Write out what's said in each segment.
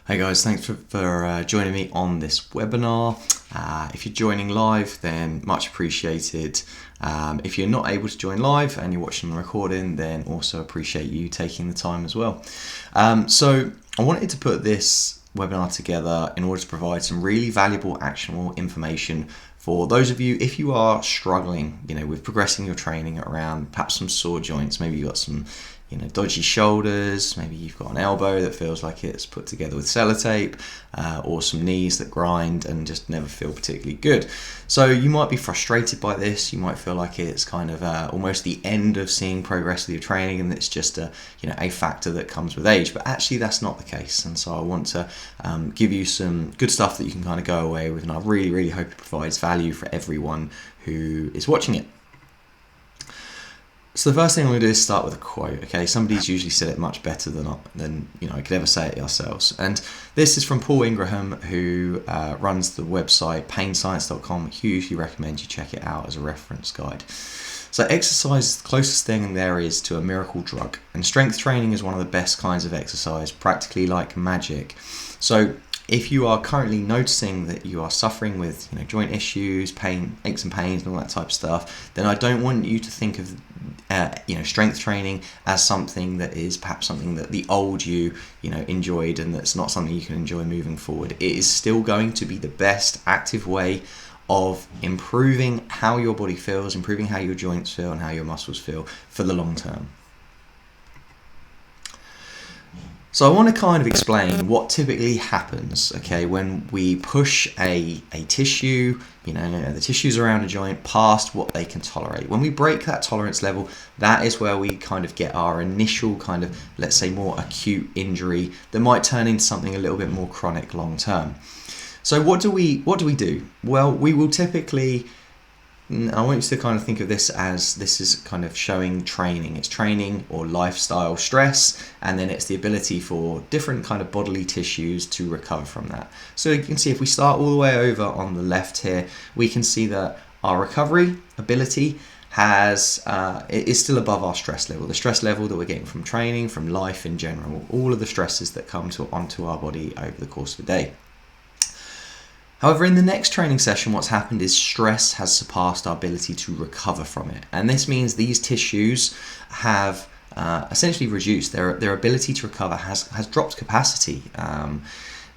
Hey guys, thanks for joining me on this webinar. If you're joining live, then much appreciated. If you're not able to join live and you're watching the recording, then also appreciate you taking the time as well. So I wanted to put this webinar together in order to provide some really valuable, actionable information for those of you, if you are struggling, with progressing your training around perhaps some sore joints. Maybe you've got some dodgy shoulders, maybe you've got an elbow that feels like it's put together with sellotape, or some knees that grind and just never feel particularly good. So you might be frustrated by this. You might feel like it's kind of almost the end of seeing progress with your training, and it's just a factor that comes with age. But actually, that's not the case. And so I want to give you some good stuff that you can kind of go away with, and I really hope it provides value for everyone who is watching it. So the first thing I'm going to do is start with a quote. Okay, somebody's usually said it much better than I could ever say it ourselves. And this is from Paul Ingraham, who runs the website painscience.com. Hugely recommend you check it out as a reference guide. So exercise is the closest thing there is to a miracle drug, and strength training is one of the best kinds of exercise, practically like magic. So if you are currently noticing that you are suffering with joint issues, pain, aches and pains, and all that type of stuff, then I don't want you to think of strength training as something that is perhaps something that the old you enjoyed, and that's not something you can enjoy moving forward. It is still going to be the best active way of improving how your body feels, improving how your joints feel and how your muscles feel for the long term. So I want to kind of explain what typically happens, when we push a tissue, the tissues around a joint past what they can tolerate. When we break that tolerance level, that is where we kind of get our initial kind of, let's say, more acute injury that might turn into something a little bit more chronic long term. So what do we do? Well, we will typically, I want you to kind of think of this as, this is kind of showing training. It's training or lifestyle stress, and then it's the ability for different kind of bodily tissues to recover from that. So you can see if we start all the way over on the left here, we can see that our recovery ability is still above our stress level. The stress level that we're getting from training, from life in general, all of the stresses that come onto our body over the course of the day. However, in the next training session, what's happened is stress has surpassed our ability to recover from it. And this means these tissues have essentially reduced. Their ability to recover has dropped capacity.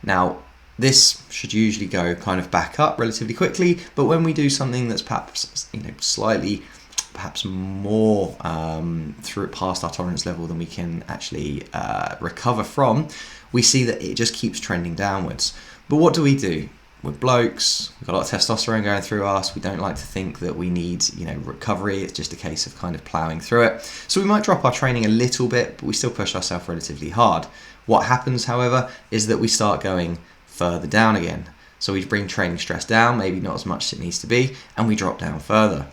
Now, this should usually go kind of back up relatively quickly, but when we do something that's perhaps slightly more through past our tolerance level than we can actually recover from, we see that it just keeps trending downwards. But what do? We're blokes, we've got a lot of testosterone going through us, we don't like to think that we need recovery. It's just a case of kind of ploughing through it. So we might drop our training a little bit, but we still push ourselves relatively hard. What happens, however, is that we start going further down again. So we bring training stress down, maybe not as much as it needs to be, and we drop down further.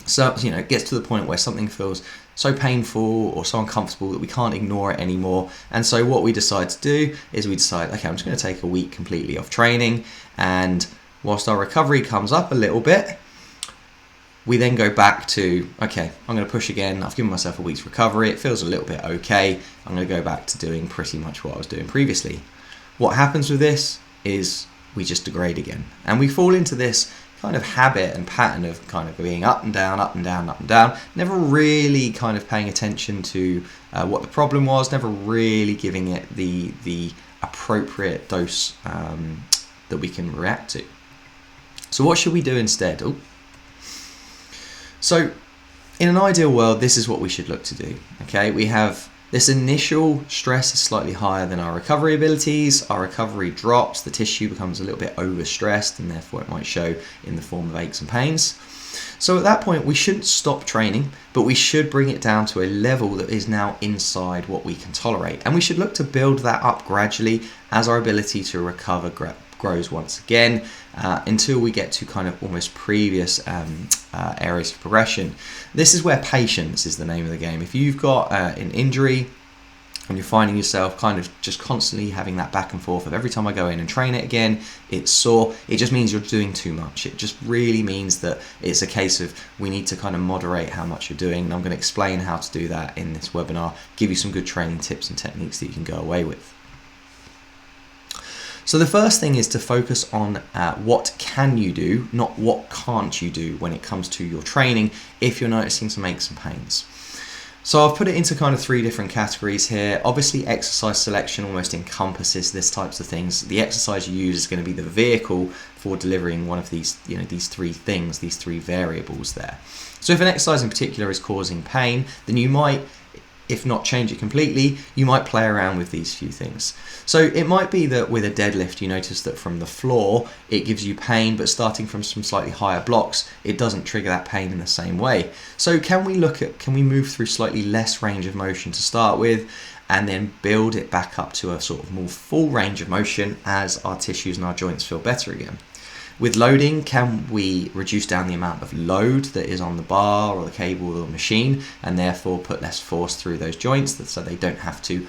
So it gets to the point where something feels so painful or so uncomfortable that we can't ignore it anymore. And so what we decide to do is I'm just going to take a week completely off training, and whilst our recovery comes up a little bit, we then go back to, I'm going to push again. I've given myself a week's recovery. It feels a little bit okay. I'm going to go back to doing pretty much what I was doing previously. What happens with this is we just degrade again, and we fall into this kind of habit and pattern of kind of being up and down, up and down, up and down, never really kind of paying attention to what the problem was, never really giving it the appropriate dose that we can react to. So what should we do instead? So in an ideal world, this is what we should look to do. We have this initial stress is slightly higher than our recovery abilities. Our recovery drops, the tissue becomes a little bit overstressed, and therefore it might show in the form of aches and pains. So at that point, we shouldn't stop training, but we should bring it down to a level that is now inside what we can tolerate. And we should look to build that up gradually as our ability to recover grows once again, until we get to kind of almost previous areas of progression. This is where patience is the name of the game. If you've got an injury and you're finding yourself kind of just constantly having that back and forth of every time I go in and train it again, it's sore, it just means you're doing too much. It just really means that it's a case of we need to kind of moderate how much you're doing, and I'm going to explain how to do that in this webinar, give you some good training tips and techniques that you can go away with. So the first thing is to focus on what can you do, not what can't you do when it comes to your training if you're noticing some aches and pains. So I've put it into kind of 3 different categories here. Obviously, exercise selection almost encompasses this types of things. The exercise you use is going to be the vehicle for delivering one of these, these 3 things, these 3 variables there. So if an exercise in particular is causing pain, then you might, if not change it completely, you might play around with these few things. So it might be that with a deadlift you notice that from the floor it gives you pain, but starting from some slightly higher blocks it doesn't trigger that pain in the same way. So can we move through slightly less range of motion to start with and then build it back up to a sort of more full range of motion as our tissues and our joints feel better again? With loading, can we reduce down the amount of load that is on the bar or the cable or the machine, and therefore put less force through those joints, so they don't have to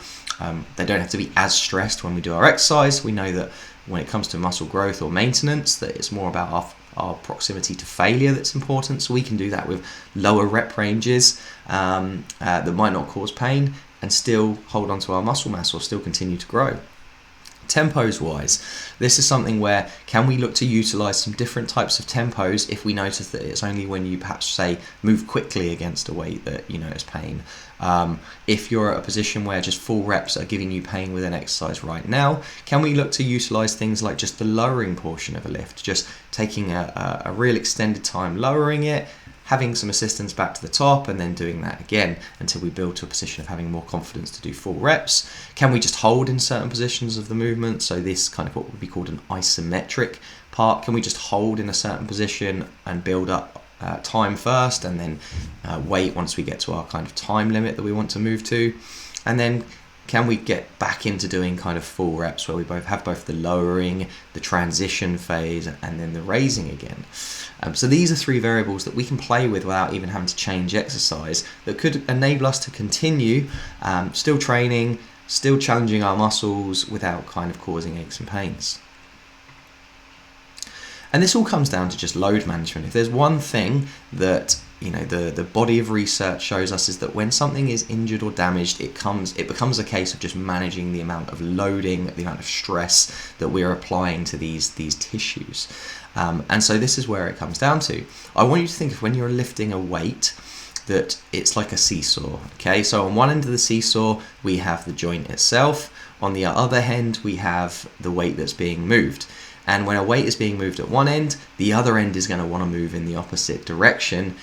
be as stressed when we do our exercise? We know that when it comes to muscle growth or maintenance, that it's more about our proximity to failure that's important. So we can do that with lower rep ranges that might not cause pain and still hold on to our muscle mass or still continue to grow. Tempos wise, this is something where can we look to utilize some different types of tempos if we notice that it's only when you perhaps say move quickly against a weight that you notice pain. If you're at a position where just full reps are giving you pain with an exercise right now, can we look to utilize things like just the lowering portion of a lift, just taking a real extended time lowering it, having some assistance back to the top, and then doing that again until we build to a position of having more confidence to do full reps? Can we just hold in certain positions of the movement? So this kind of what would be called an isometric part. Can we just hold in a certain position and build up time first, and then wait once we get to our kind of time limit that we want to move to? And then can we get back into doing kind of full reps where we have both the lowering, the transition phase, and then the raising again? So these are 3 variables that we can play with without even having to change exercise, that could enable us to continue still training, still challenging our muscles without kind of causing aches and pains. And this all comes down to just load management. If there's one thing that the body of research shows us, is that when something is injured or damaged, it becomes a case of just managing the amount of loading, the amount of stress that we're applying to these tissues. And so this is where it comes down to. I want you to think of when you're lifting a weight that it's like a seesaw. Okay, so on one end of the seesaw we have the joint itself. On the other end we have the weight that's being moved. And when a weight is being moved at one end, the other end is going to want to move in the opposite direction,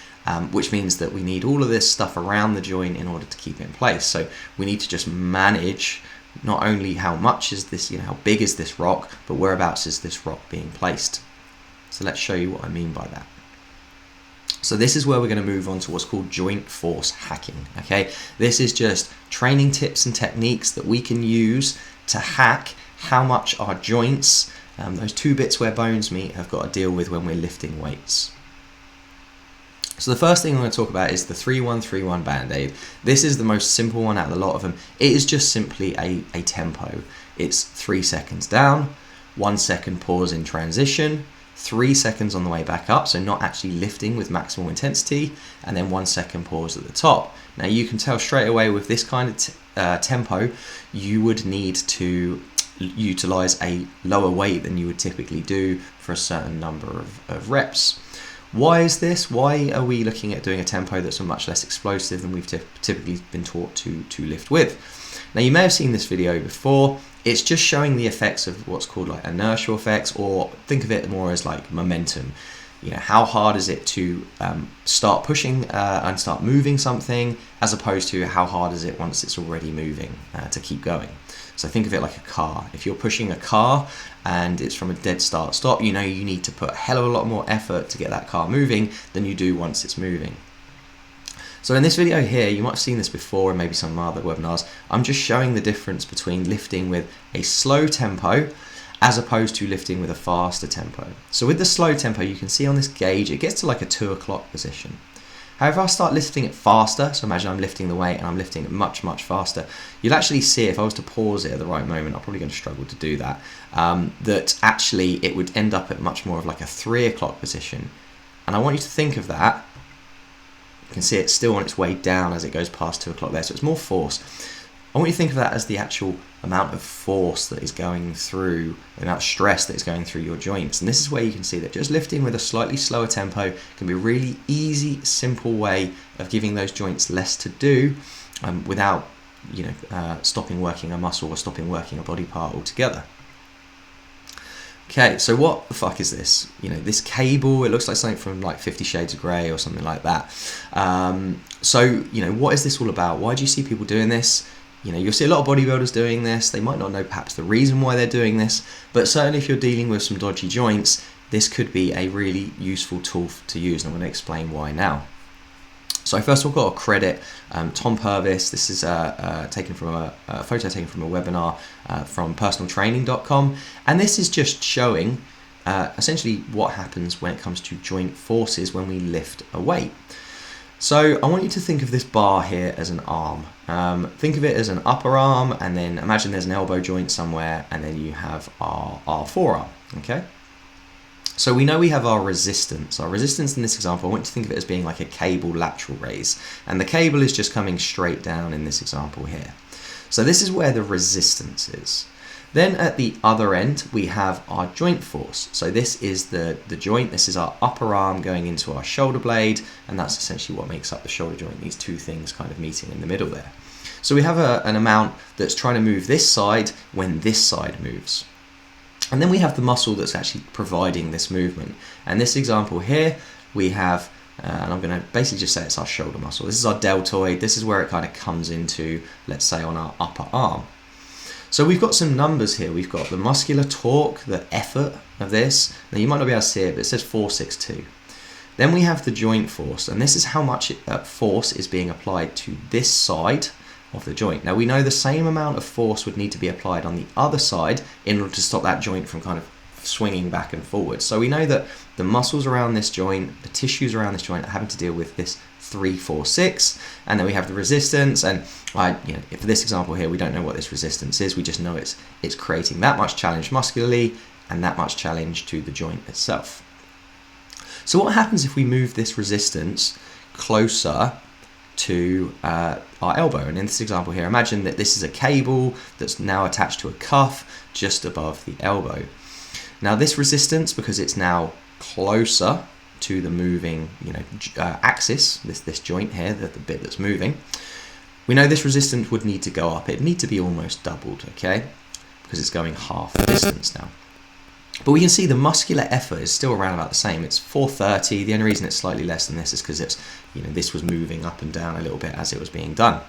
which means that we need all of this stuff around the joint in order to keep it in place. So we need to just manage not only how much is this, how big is this rock, but whereabouts is this rock being placed. So let's show you what I mean by that. So this is where we're going to move on to what's called joint force hacking. Okay, this is just training tips and techniques that we can use to hack how much our joints, those 2 bits where bones meet, have got to deal with when we're lifting weights. So the first thing I'm going to talk about is the 3-1-3-1 band-aid. This is the most simple one out of the lot of them. It is just simply a tempo. It's 3 seconds down, 1 second pause in transition, 3 seconds on the way back up, so not actually lifting with maximal intensity, and then 1 second pause at the top. Now you can tell straight away with this kind of tempo, you would need to utilize a lower weight than you would typically do for a certain number of reps. Why is this? Why are we looking at doing a tempo that's much less explosive than we've typically been taught to lift with? Now you may have seen this video before. It's just showing the effects of what's called like inertial effects, or think of it more as like momentum. How hard is it to start pushing and start moving something, as opposed to how hard is it once it's already moving to keep going. So think of it like a car. If you're pushing a car and it's from a dead start-stop, you need to put a hell of a lot more effort to get that car moving than you do once it's moving. So in this video here, you might have seen this before and maybe some other webinars, I'm just showing the difference between lifting with a slow tempo as opposed to lifting with a faster tempo. So with the slow tempo, you can see on this gauge, it gets to like a 2 o'clock position. However, I start lifting it faster, so imagine I'm lifting the weight and I'm lifting it much, much faster. You'll actually see, if I was to pause it at the right moment, I'm probably going to struggle to do that, that actually it would end up at much more of like a 3 o'clock position. And I want you to think of that. You can see it's still on its way down as it goes past 2 o'clock there, so it's more force. I want you to think of that as the actual amount of force that is going through, the amount of stress that is going through your joints. And this is where you can see that just lifting with a slightly slower tempo can be a really easy, simple way of giving those joints less to do without stopping working a muscle or stopping working a body part altogether. Okay, so what the fuck is this? This cable, it looks like something from like 50 Shades of Grey or something like that. What is this all about? Why do you see people doing this? You'll see a lot of bodybuilders doing this. They might not know perhaps the reason why they're doing this, but certainly if you're dealing with some dodgy joints, this could be a really useful tool to use, and I'm going to explain why now. So first of all, I've got to credit Tom Purvis. This is taken from a photo taken from a webinar from personaltraining.com, and this is just showing essentially what happens when it comes to joint forces when we lift a weight. So I want you to think of this bar here as an arm. Think of it as an upper arm, and then imagine there's an elbow joint somewhere, and then you have our forearm, okay? So we know we have our resistance. Our resistance in this example, I want you to think of it as being like a cable lateral raise, and the cable is just coming straight down in this example here. So this is where the resistance is. Then at the other end, we have our joint force. So this is the joint, this is our upper arm going into our shoulder blade, and that's essentially what makes up the shoulder joint, these two things kind of meeting in the middle there. So we have an amount that's trying to move this side when this side moves. And then we have the muscle that's actually providing this movement. And this example here, we have, and I'm going to basically just say it's our shoulder muscle. This is our deltoid. This is where it kind of comes into, let's say, on our upper arm. So we've got some numbers here. We've got the muscular torque, the effort of this. Now you might not be able to see it, but it says 462. Then we have the joint force, and this is how much force is being applied to this side of the joint. Now we know the same amount of force would need to be applied on the other side in order to stop that joint from kind of swinging back and forward. So we know that the muscles around this joint, the tissues around this joint are having to deal with this 3, 4, 6, and then we have the resistance. And for this example here, we don't know what this resistance is. We just know it's creating that much challenge muscularly and that much challenge to the joint itself. So what happens if we move this resistance closer to our elbow? And in this example here, imagine that this is a cable that's now attached to a cuff just above the elbow. Now this resistance, because it's now closer to the moving axis, this joint here, the bit that's moving, we know this resistance would need to go up. It'd need to be almost doubled, okay, because it's going half the distance now. But we can see the muscular effort is still around about the same. It's 430. The only reason it's slightly less than this is because it's, this was moving up and down a little bit as it was being done.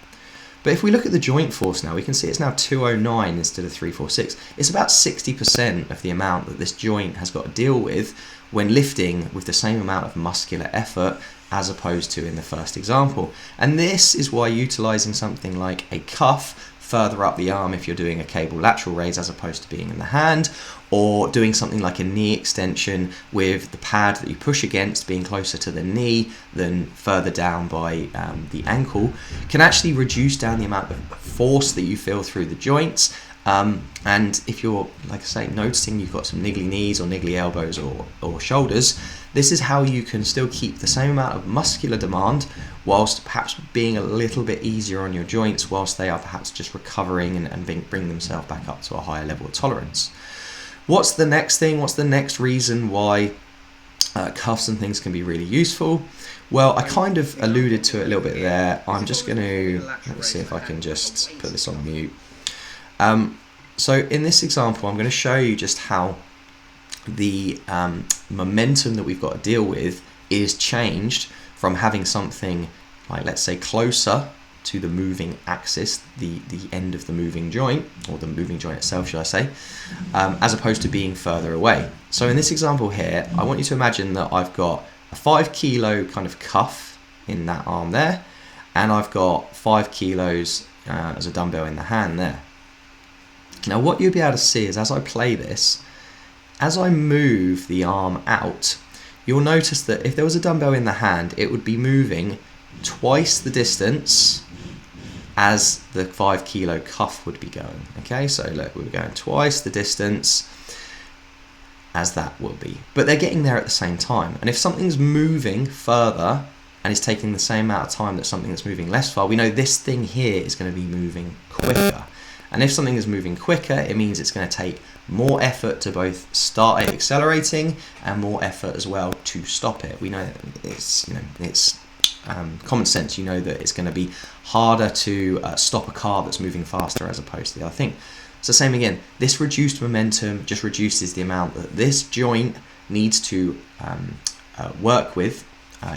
But if we look at the joint force now, we can see it's now 209 instead of 346. It's about 60% of the amount that this joint has got to deal with when lifting with the same amount of muscular effort as opposed to in the first example. And this is why utilizing something like a cuff further up the arm if you're doing a cable lateral raise as opposed to being in the hand, or doing something like a knee extension with the pad that you push against being closer to the knee than further down by the ankle, can actually reduce down the amount of force that you feel through the joints. And if you're, like I say, noticing you've got some niggly knees or niggly elbows or shoulders, this is how you can still keep the same amount of muscular demand whilst perhaps being a little bit easier on your joints whilst they are perhaps just recovering and bring themselves back up to a higher level of tolerance. What's the next thing? What's the next reason why cuffs and things can be really useful? Well, I kind of alluded to it a little bit there. I'm just going to, let's see if I can just put this on mute. So in this example, I'm going to show you just how the momentum that we've got to deal with is changed from having something like, let's say, closer to the moving axis, the end of the moving joint, or the moving joint itself, should I say, as opposed to being further away. So in this example here, I want you to imagine that I've got a 5 kilo kind of cuff in that arm there, and I've got 5 kilos as a dumbbell in the hand there. Now what you'll be able to see is as I play this, as I move the arm out, you'll notice that if there was a dumbbell in the hand, it would be moving twice the distance as the 5 kilo cuff would be going. Okay, so look, we're going twice the distance as that will be. But they're getting there at the same time. And if something's moving further and it's taking the same amount of time that something that's moving less far, we know this thing here is going to be moving quicker. And if something is moving quicker, it means it's going to take more effort to both start it accelerating and more effort as well to stop it. We know it's common sense. You know that it's going to be harder to stop a car that's moving faster as opposed to the other thing. So same again, this reduced momentum just reduces the amount that this joint needs to work with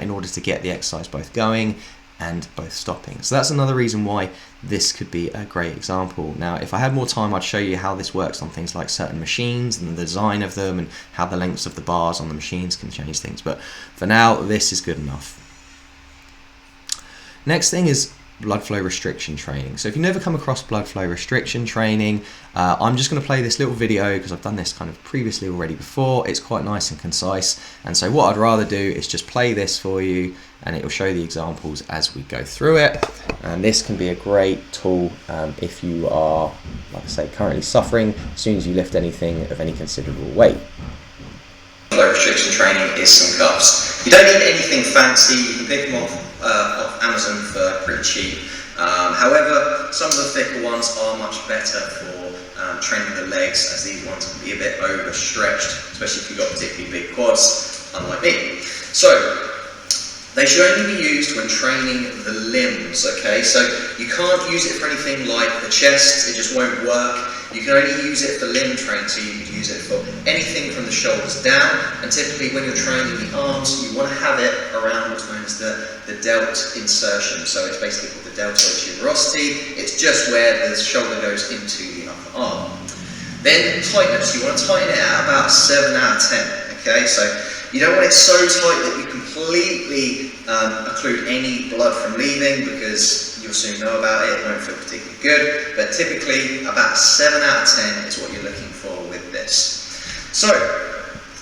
in order to get the exercise both going and both stopping. So that's another reason why this could be a great example. Now, if I had more time, I'd show you how this works on things like certain machines and the design of them and how the lengths of the bars on the machines can change things. But for now, this is good enough. Next thing is blood flow restriction training. So if you've never come across blood flow restriction training, I'm just going to play this little video because I've done this kind of previously already before. It's quite nice and concise, and so what I'd rather do is just play this for you and it will show the examples as we go through it. And this can be a great tool if you are, like I say, currently suffering as soon as you lift anything of any considerable weight. Flow restriction training is some cuffs. You don't need anything fancy. You can pick them off Amazon for pretty cheap. However, some of the thicker ones are much better for training the legs, as these ones can be a bit overstretched, especially if you've got particularly big quads, unlike me. So they should only be used when training the limbs, okay? So you can't use it for anything like the chest, it just won't work. You can only use it for limb training, so you could use it for anything from the shoulders down, and typically when you're training the arms, you want to have it around what's known as the delt insertion. So it's basically called the deltoid tuberosity. It's just where the shoulder goes into the upper arm. Then tightness, you want to tighten it at about 7 out of 10, okay? So you don't want it so tight that you completely occlude any blood from leaving, because you'll soon know about it, it won't feel particularly good, but typically about 7 out of 10 is what you're looking for with this. So,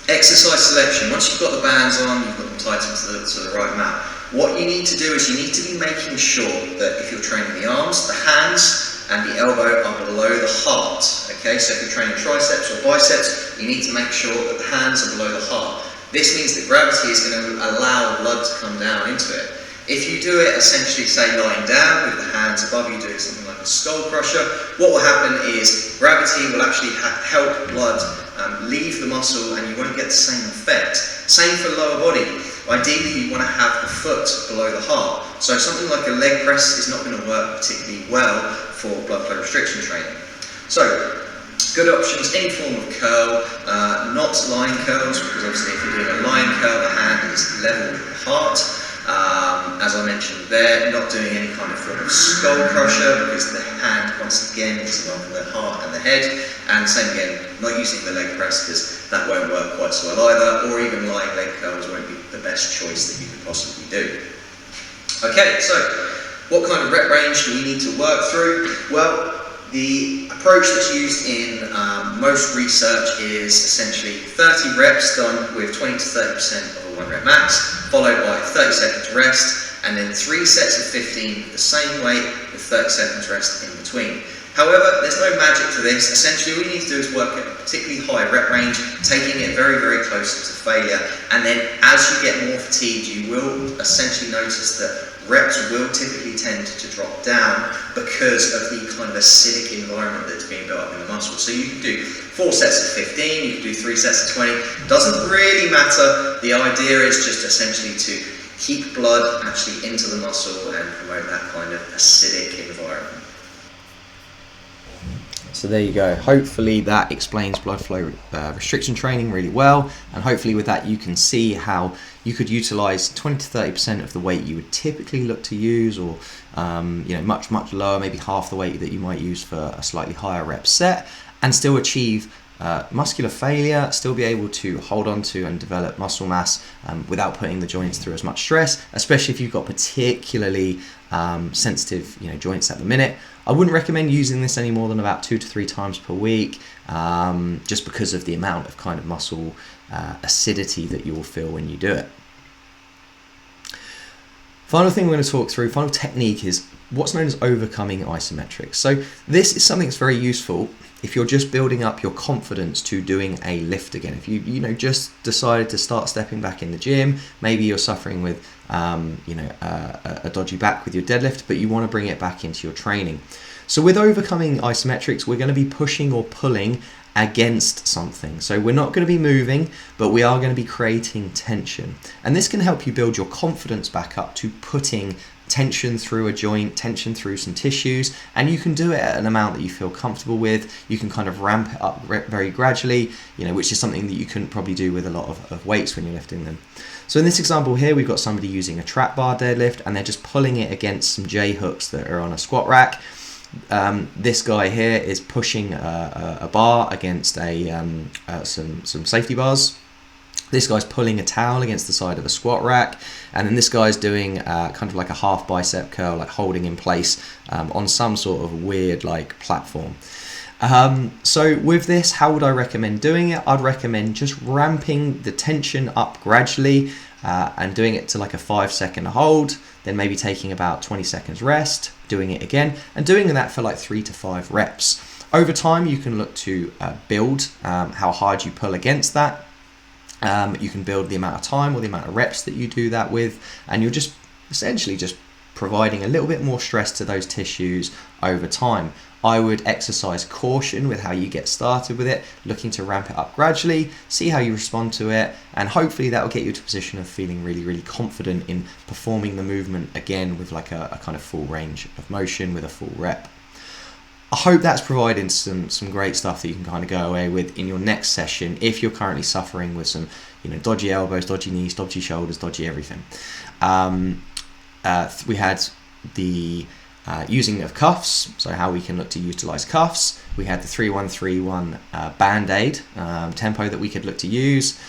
exercise selection. Once you've got the bands on, you've got them tightened to the right amount, what you need to do is you need to be making sure that if you're training the arms, the hands and the elbow are below the heart, okay? So if you're training triceps or biceps, you need to make sure that the hands are below the heart. This means that gravity is going to allow blood to come down into it. If you do it essentially, say, lying down with the hands above you, doing something like a skull crusher, what will happen is gravity will actually help blood leave the muscle, and you won't get the same effect. Same for lower body. Ideally, you want to have the foot below the heart. So something like a leg press is not going to work particularly well for blood flow restriction training. So, good options, any form of curl, not line curls, because obviously if you're doing a line curl, the hand is level with the heart. As I mentioned there, not doing any kind of form of skull crusher, because the hand, once again, is above the heart and the head. And same again, not using the leg press, because that won't work quite so well either, or even lying leg curls won't be the best choice that you could possibly do. Okay, so what kind of rep range do we need to work through? Well, the approach that's used in most research is essentially 30 reps done with 20 to 30% of a 1 rep max, followed by 30 seconds rest, and then 3 sets of 15 the same weight with 30 seconds rest in between. However, there's no magic to this. Essentially, all you need to do is work at a particularly high rep range, taking it very, very close to failure. And then as you get more fatigued, you will essentially notice that reps will typically tend to drop down because of the kind of acidic environment that's being built up in the muscle. So you can do 4 sets of 15, you can do 3 sets of 20. Doesn't really matter. The idea is just essentially to keep blood actually into the muscle and promote that kind of acidic environment. So there you go. Hopefully that explains blood flow restriction training really well, and hopefully with that you can see how you could utilize 20 to 30% of the weight you would typically look to use, or much lower, maybe half the weight that you might use for a slightly higher rep set, and still achieve muscular failure, still be able to hold on to and develop muscle mass without putting the joints through as much stress, especially if you've got particularly sensitive joints at the minute. I wouldn't recommend using this any more than about 2 to 3 times per week, just because of the amount of kind of muscle acidity that you will feel when you do it. Final thing we're going to talk through, final technique, is what's known as overcoming isometrics. So this is something that's very useful if you're just building up your confidence to doing a lift again, if you just decided to start stepping back in the gym, maybe you're suffering with a dodgy back with your deadlift, but you want to bring it back into your training. So with overcoming isometrics, we're going to be pushing or pulling against something. So we're not going to be moving, but we are going to be creating tension. And this can help you build your confidence back up to putting tension through a joint, tension through some tissues, and you can do it at an amount that you feel comfortable with. You can kind of ramp it up very gradually, which is something that you couldn't probably do with a lot of weights when you're lifting them. So in this example here, we've got somebody using a trap bar deadlift, and they're just pulling it against some J hooks that are on a squat rack. This guy here is pushing a bar against some safety bars. This guy's pulling a towel against the side of a squat rack, and then this guy's doing kind of like a half bicep curl, like holding in place on some sort of weird like platform. So with this, how would I recommend doing it? I'd recommend just ramping the tension up gradually and doing it to like a 5-second hold, then maybe taking about 20 seconds rest, doing it again, and doing that for like 3 to 5 reps. Over time, you can look to build how hard you pull against that. You can build the amount of time or the amount of reps that you do that with, and you're just essentially just providing a little bit more stress to those tissues over time. I would exercise caution with how you get started with it, looking to ramp it up gradually, see how you respond to it, and hopefully that will get you to a position of feeling really confident in performing the movement again with like a kind of full range of motion with a full rep. I hope that's providing some great stuff that you can kind of go away with in your next session if you're currently suffering with some dodgy elbows, dodgy knees, dodgy shoulders, dodgy everything. We had the using of cuffs, so how we can look to utilize cuffs. We had the 3-1-3-1 band-aid tempo that we could look to use.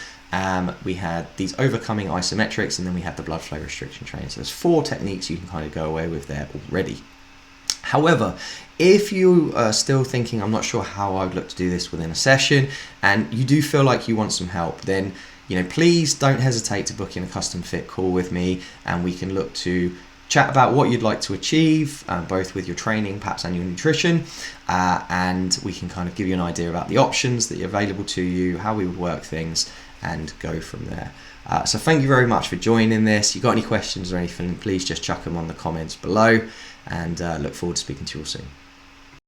We had these overcoming isometrics, and then we had the blood flow restriction training. So there's 4 techniques you can kind of go away with there already. However, if you are still thinking, I'm not sure how I would look to do this within a session, and you do feel like you want some help, then please don't hesitate to book in a custom fit call with me, and we can look to chat about what you'd like to achieve, both with your training, perhaps, and your nutrition, and we can kind of give you an idea about the options that are available to you, how we would work things, and go from there. So thank you very much for joining this. If you've got any questions or anything, please just chuck them on the comments below, and look forward to speaking to you all soon.